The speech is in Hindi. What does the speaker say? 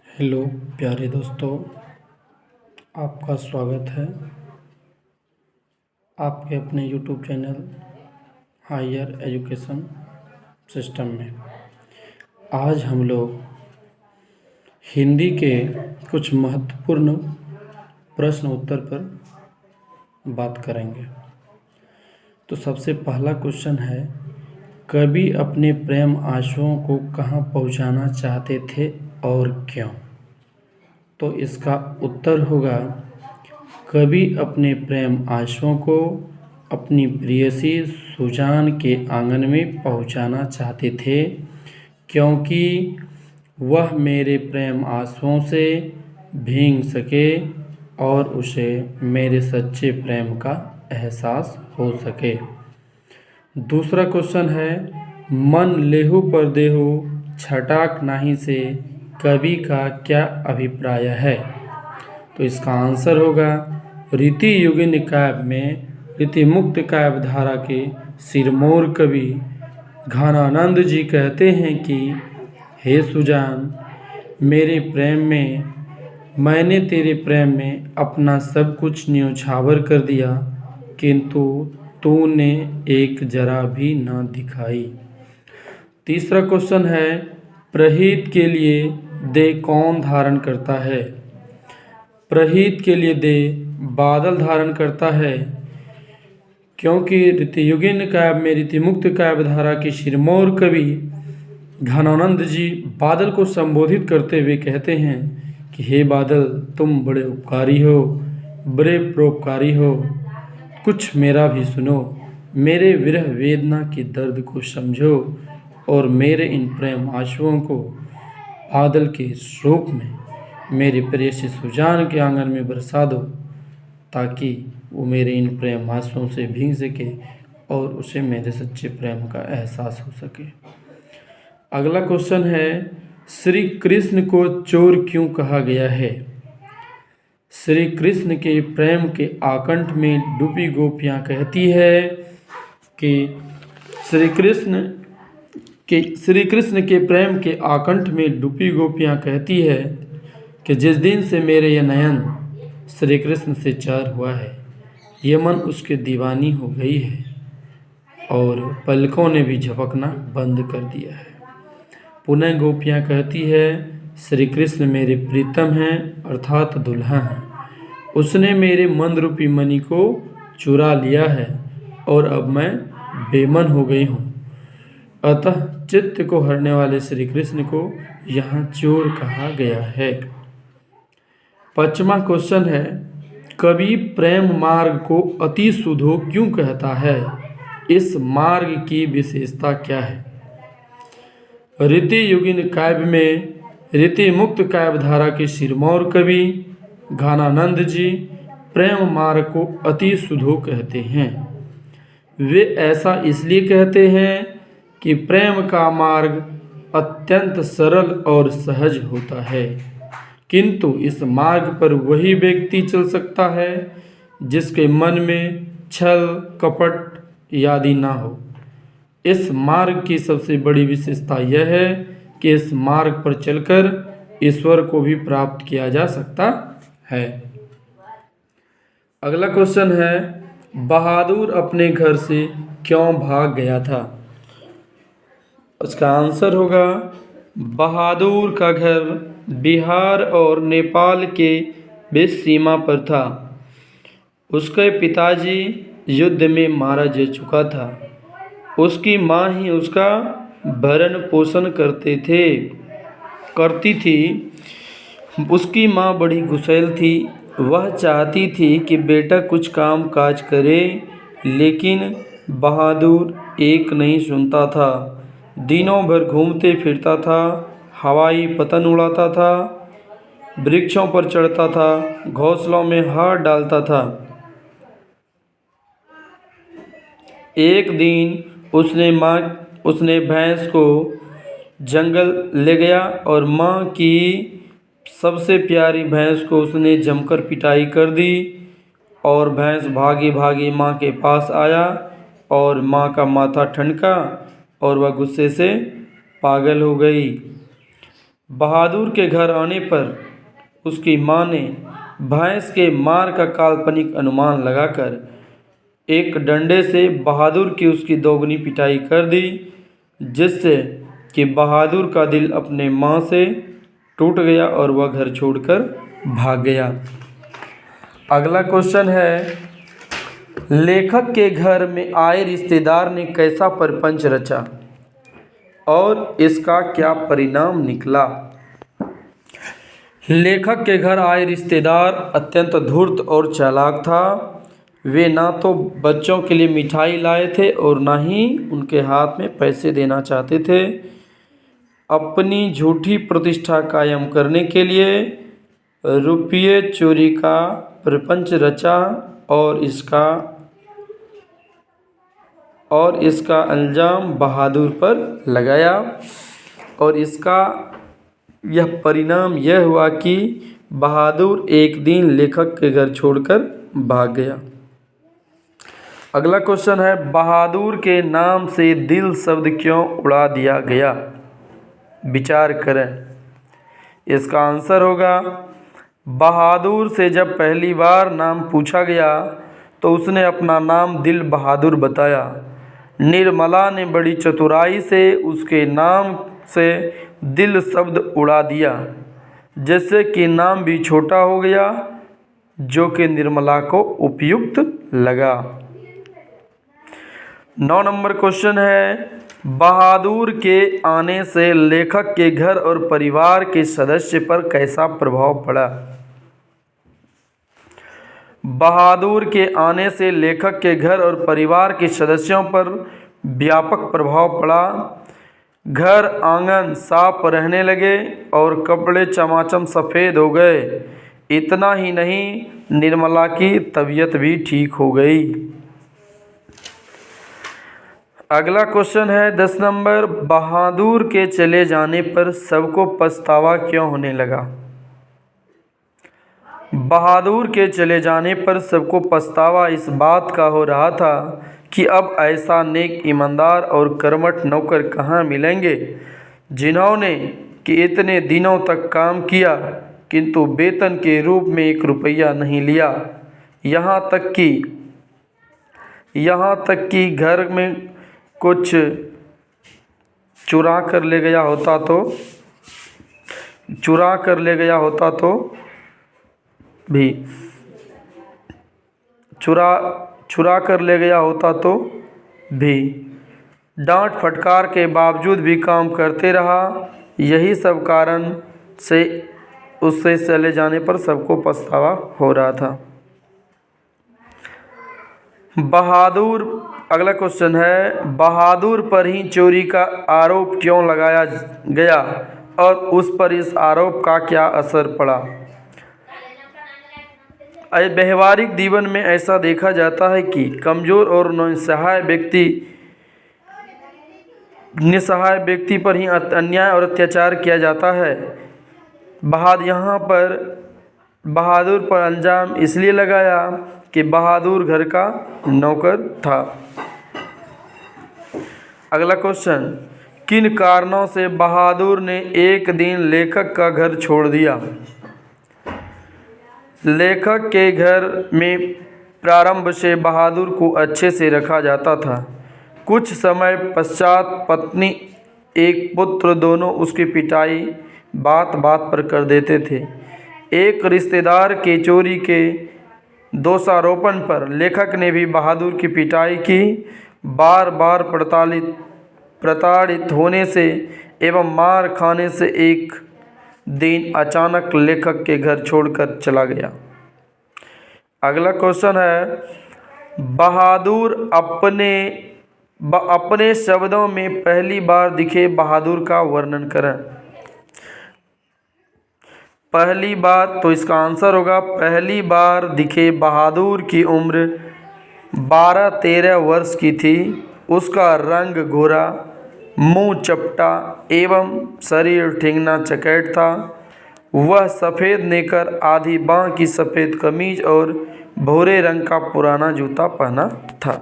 हेलो प्यारे दोस्तों, आपका स्वागत है आपके अपने YouTube channel higher education system में। आज हम लोग हिंदी के कुछ महत्वपूर्ण प्रश्न उत्तर पर बात करेंगे। तो सबसे पहला क्वेश्चन है, कवि अपने प्रेम आंसुओं को कहाँ पहुँचाना चाहते थे और क्यों? तो इसका उत्तर होगा, कवि अपने प्रेम आंसुओं को अपनी प्रेयसी सुजान के आंगन में पहुंचाना चाहते थे, क्योंकि वह मेरे प्रेम आंसुओं से भीग सके और उसे मेरे सच्चे प्रेम का एहसास हो सके। दूसरा क्वेश्चन है, मन लेहु पर देहु छटाक नाही से कवि का क्या अभिप्राय है? तो इसका आंसर होगा, रीति योगिनी काव्य में रीतिमुक्त काव्य धारा के सिरमौर कवि घनानंद जी कहते हैं कि हे सुजान, मेरे प्रेम में मैंने तेरे प्रेम में अपना सब कुछ न्यौछावर कर दिया, किंतु तूने एक जरा भी न दिखाई। तीसरा क्वेश्चन है, प्रहित के लिए दे कौन धारण करता है? प्रहित के लिए दे बादल धारण करता है, क्योंकि रीतियुगिन काव्य में रीतिमुक्त काव्य धारा के सिरमौर कवि घनानंद जी बादल को संबोधित करते हुए कहते हैं कि हे बादल, तुम बड़े उपकारी हो, बड़े परोपकारी हो, कुछ मेरा भी सुनो, मेरे विरह वेदना के दर्द को समझो और मेरे इन प्रेम आंसुओं को बादल के रूप में मेरे प्रेयसी सुजान के आंगन में बरसा दो, ताकि वो मेरे इन प्रेम आंसुओं से भीग सके और उसे मेरे सच्चे प्रेम का एहसास हो सके। अगला क्वेश्चन है, श्री कृष्ण को चोर क्यों कहा गया है? श्री कृष्ण के प्रेम के आकंठ में डूबी गोपियाँ कहती है कि श्री कृष्ण के प्रेम के आकंठ में डूबी गोपियाँ कहती है कि जिस दिन से मेरे ये नयन श्री कृष्ण से चार हुआ है, ये मन उसके दीवानी हो गई है और पलकों ने भी झपकना बंद कर दिया है। पुनः गोपियाँ कहती है, श्री कृष्ण मेरे प्रीतम हैं अर्थात दुल्हा हैं, उसने मेरे मन रूपी मणि को चुरा लिया है और अब मैं बेमन हो गई हूँ। अतः चित्त को हरने वाले श्री कृष्ण को यहाँ चोर कहा गया है। पांचवा क्वेश्चन है, कवि प्रेम मार्ग को अति सुधो क्यों कहता है? इस मार्ग की विशेषता क्या है? रीति युगिन काव्य में रीति मुक्त काव्य धारा के सिरमौर कवि घनानंद जी प्रेम मार्ग को अति सुधो कहते हैं। वे ऐसा इसलिए कहते हैं कि प्रेम का मार्ग अत्यंत सरल और सहज होता है, किंतु इस मार्ग पर वही व्यक्ति चल सकता है जिसके मन में छल कपट आदि ना हो। इस मार्ग की सबसे बड़ी विशेषता यह है कि इस मार्ग पर चलकर ईश्वर को भी प्राप्त किया जा सकता है। अगला क्वेश्चन है, बहादुर अपने घर से क्यों भाग गया था? उसका आंसर होगा, बहादुर का घर बिहार और नेपाल के बीच सीमा पर था। उसके पिताजी युद्ध में मारा जा चुका था। उसकी माँ ही उसका भरण पोषण करती थी। उसकी माँ बड़ी गुस्सैल थी। वह चाहती थी कि बेटा कुछ काम काज करे, लेकिन बहादुर एक नहीं सुनता था। दिनों भर घूमते फिरता था, हवाई पतंग उड़ाता था, वृक्षों पर चढ़ता था, घोंसलों में हाथ डालता था। एक दिन उसने भैंस को जंगल ले गया और माँ की सबसे प्यारी भैंस को उसने जमकर पिटाई कर दी और भैंस भागी भागी माँ के पास आया और माँ का माथा ठनका और वह गुस्से से पागल हो गई। बहादुर के घर आने पर उसकी माँ ने भैंस के मार का काल्पनिक अनुमान लगाकर एक डंडे से बहादुर की उसकी दोगुनी पिटाई कर दी, जिससे कि बहादुर का दिल अपने माँ से टूट गया और वह घर छोड़कर भाग गया। अगला क्वेश्चन है, लेखक के घर में आए रिश्तेदार ने कैसा प्रपंच रचा और इसका क्या परिणाम निकला। लेखक के घर आए रिश्तेदार अत्यंत धूर्त और चालाक था। वे ना तो बच्चों के लिए मिठाई लाए थे और ना ही उनके हाथ में पैसे देना चाहते थे। अपनी झूठी प्रतिष्ठा कायम करने के लिए रुपये चोरी का प्रपंच रचा और इसका इल्ज़ाम बहादुर पर लगाया और इसका यह परिणाम यह हुआ कि बहादुर एक दिन लेखक के घर छोड़कर भाग गया। अगला क्वेश्चन है, बहादुर के नाम से दिल शब्द क्यों उड़ा दिया गया। विचार करें। इसका आंसर होगा, बहादुर से जब पहली बार नाम पूछा गया तो उसने अपना नाम दिल बहादुर बताया। निर्मला ने बड़ी चतुराई से उसके नाम से दिल शब्द उड़ा दिया, जिससे कि नाम भी छोटा हो गया, जो कि निर्मला को उपयुक्त लगा। 9 नंबर क्वेश्चन है, बहादुर के आने से लेखक के घर और परिवार के सदस्य पर कैसा प्रभाव पड़ा। बहादुर के आने से लेखक के घर और परिवार के सदस्यों पर व्यापक प्रभाव पड़ा। घर आंगन साफ रहने लगे और कपड़े चमाचम सफ़ेद हो गए। इतना ही नहीं, निर्मला की तबीयत भी ठीक हो गई। अगला क्वेश्चन है 10 नंबर, बहादुर के चले जाने पर सबको पछतावा क्यों होने लगा। बहादुर के चले जाने पर सबको पछतावा इस बात का हो रहा था कि अब ऐसा नेक, ईमानदार और कर्मठ नौकर कहाँ मिलेंगे, जिन्होंने कि इतने दिनों तक काम किया किंतु वेतन के रूप में 1 रुपया नहीं लिया। यहाँ तक कि घर में कुछ चुरा कर ले गया होता तो भी डांट फटकार के बावजूद भी काम करते रहा। यही सब कारण से उससे चले जाने पर सबको पछतावा हो रहा था। अगला क्वेश्चन है, बहादुर पर ही चोरी का आरोप क्यों लगाया गया और उस पर इस आरोप का क्या असर पड़ा। व्यवहारिक जीवन में ऐसा देखा जाता है कि कमज़ोर और निसहाय व्यक्ति पर ही अन्याय और अत्याचार किया जाता है। यहाँ पर बहादुर पर इल्ज़ाम इसलिए लगाया कि बहादुर घर का नौकर था। अगला क्वेश्चन, किन कारणों से बहादुर ने एक दिन लेखक का घर छोड़ दिया। लेखक के घर में प्रारंभ से बहादुर को अच्छे से रखा जाता था। कुछ समय पश्चात पत्नी एक पुत्र दोनों उसकी पिटाई बात बात पर कर देते थे। एक रिश्तेदार के चोरी के दोषारोपण पर लेखक ने भी बहादुर की पिटाई की। बार बार प्रताड़ित होने से एवं मार खाने से एक दिन अचानक लेखक के घर छोड़कर चला गया। अगला क्वेश्चन है, बहादुर अपने शब्दों में पहली बार दिखे बहादुर का वर्णन करें। पहली बार, तो इसका आंसर होगा, पहली बार दिखे बहादुर की उम्र 12-13 वर्ष की थी। उसका रंग गोरा, मुंह चपटा एवं शरीर ठिंगना चकैत था। वह सफ़ेद नेकर, आधी बाँह की सफ़ेद कमीज और भूरे रंग का पुराना जूता पहना था।